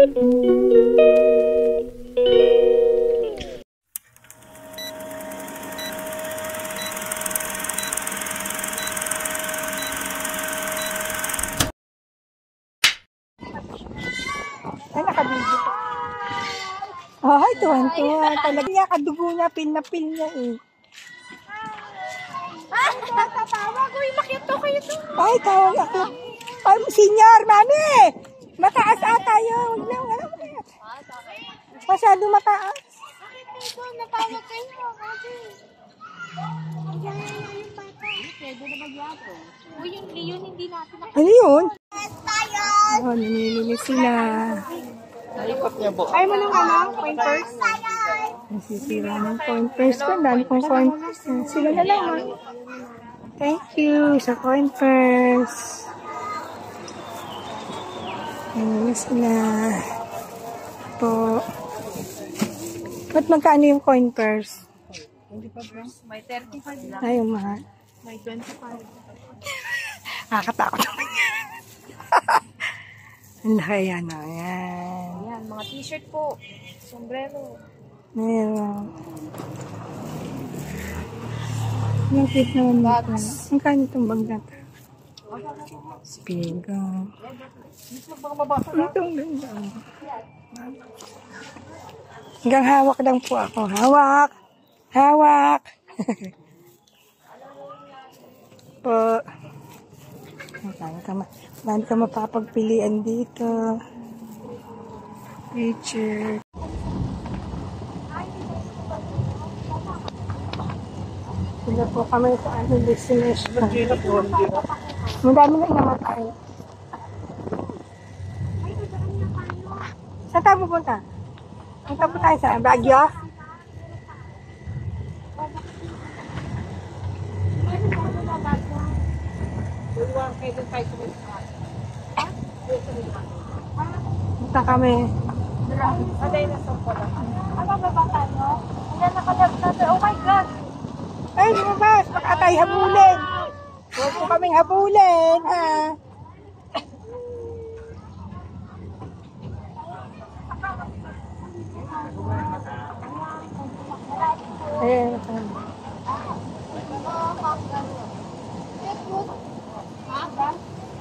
Ay, nakabigyo. Ay, tuwan-tuwa. Talaga niya, kadugo niya, pin na pin niya eh. Tatawag ko, imakit to kayo to. Ay, tawag ako. Ay, senior, mami! Mataas ata yun. Huwag lang, alam mo kaya. Masyado mataas. Bakit ito? Natawag kayo. Pwede na magyato. Uy, yung Leon, hindi natin nakita. Ano yun? Oh, namimili sila. Ay mo nung pointers? Nasisira ng pointers ko. Dami kong pointers. Sila na lang, ha? Thank you sa pointers. Namimili sila. Po. Ba't magkano yung coin purse? May 35 lang. Ay, mahal. May 25. Nakakatakot naman yan. Ang laki yan, o. Ayan. Ayan, mga t-shirt po. Sombrero. Meron. Yung cute naman dito. Ang kano itong bag na ito? Spigo. Itong ganda. Hanggang hawak lang po ako. Hawak! Hawak! Po. Dami ka mapapagpilian dito. Picture. Sila po kami sa aming destination. Madami na inamatay. Saan tayo pupunta? Punta po tayo sa Baguio? Punta kami. Ano ba ba tayo? Ayan, nakalab natin. Oh my God! Ay, lumabas! Baka tayo habulin! Huwag po kaming habulin, ha? Ayan.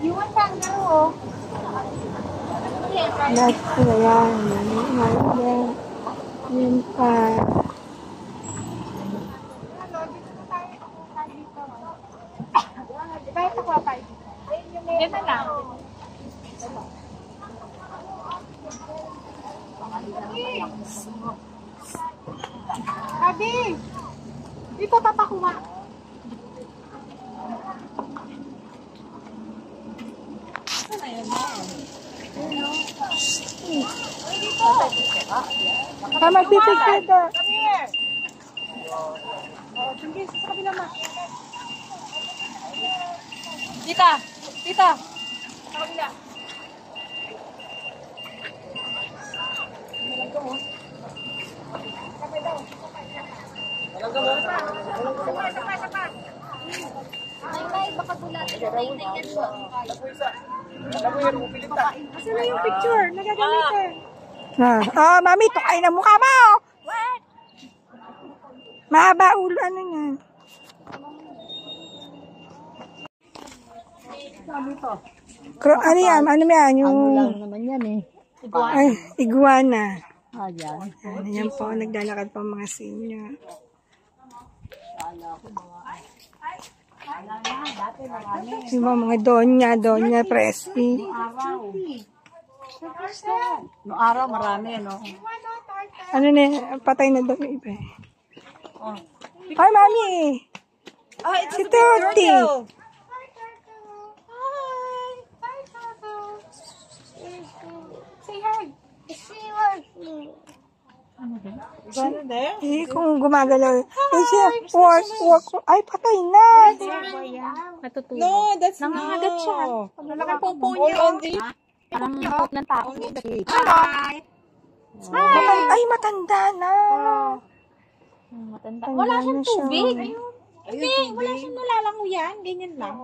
Iwan kangaroo. Lahat sila yan. Yan pa. Bakit ako apay? Diyan na lang. Abi! Dito papakuha. Magpipicture ka. Sige, sa kabila ma. Tita! Tita! Sa kabila. Ay, baka bulatin na yan mo. Asan na yung picture? Nagagamitin. Oh, mami, tukay na mukha mo! What? Mahaba ulo, ano yan? Ano yan? Ano yan? Yung... Ano lang naman yan eh. Ay, iguana. Ayan. Ano yan po, naglalakad po mga senior. Yung mga Donya Presley. Noong araw marami, no? Ano na, patay na daw yung iba. Ay, mami! Si Tuti! Say hi. Say hi. Eh, kung gumagalaw. Eh, siya, work. Ay, patay na! No, that's Nangangagat siya. Malaki po niya. Parang hawak ng tao. Hi. Ay, matanda na. Matanda. Wala siyang na siya. tubig. Hindi, wala siyang nalalanguyan. Ganyan lang.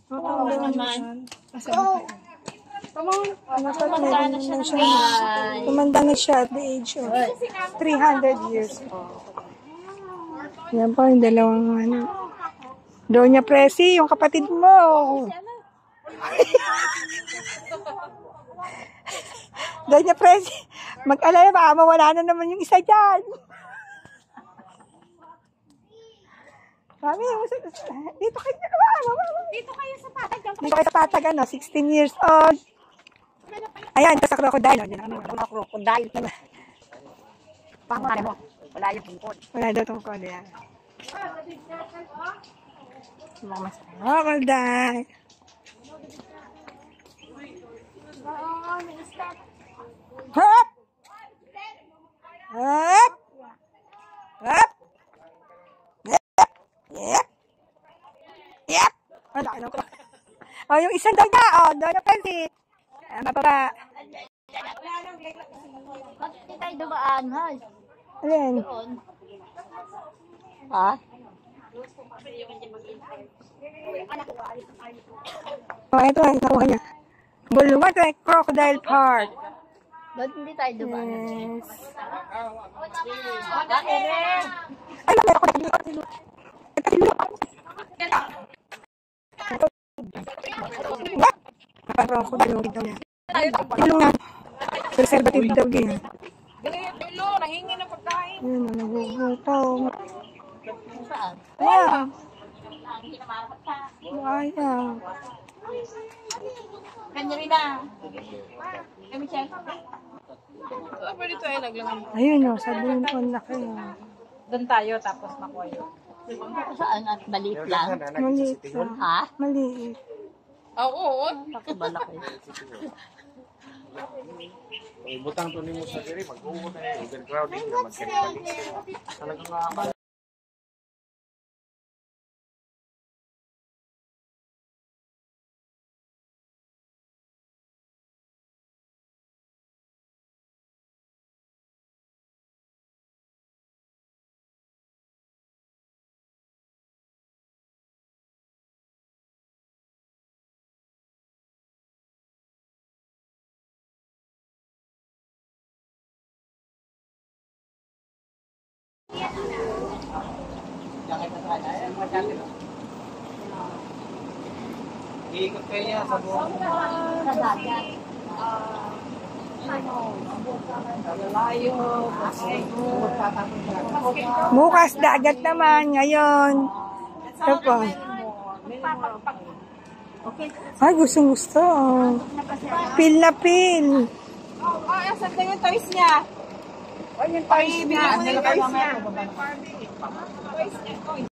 Matanda naman. Tumanda na siya at the age of 300 years. Yan po yung dalawang ano. Doña Presi, yung kapatid mo. Doña Presi, mag-alala, baka mawala na naman yung isa dyan. Mami, dito kayo na naman. Dito kayo sa patag. Dito kayo sa patag, 16 years old. Ayan, ito sa crocodile. Mga crocodile. Pangalan mo. Wala yung tungkol. Wala daw tungkol yan. Crocodile. Hop! Hop! Hop! Yep! Yep! Oh, yung isang daw niya. Oh, daw na pansit. Mababa. Ba't hindi tayo dumaan, ha? Alin? Ha? Oh, ito ang nakuha niya. Bulwarte Crocodile Park. Ba't hindi tayo dumaan? Yes. Ay, meron ko na. Crocodile daw niya. Ilong na. Preservative daw niya. Ilo, nahingi ng pagkain. Yun, nagugutaw. Saan? Ayan. Ayan. Kanya rin na. Kami siya. Pwede tayo naglangan. Ayun o, sa doon po laki. Doon tayo, tapos makuha yun. Saan at maliit lang? Maliit lang. Ha? Maliit. Oo. Pakabalak eh. Butang to nimo sa diri mag-uwo na overcrowding na magkali. Talagang ikot kayo niya sa buong Sa dagat. Bukas dagat naman ngayon. Ito po. Ay, gustong gusto. Pil na pil. Saan na yung toys niya? O, yung toys niya. Toys niya. Toys niya.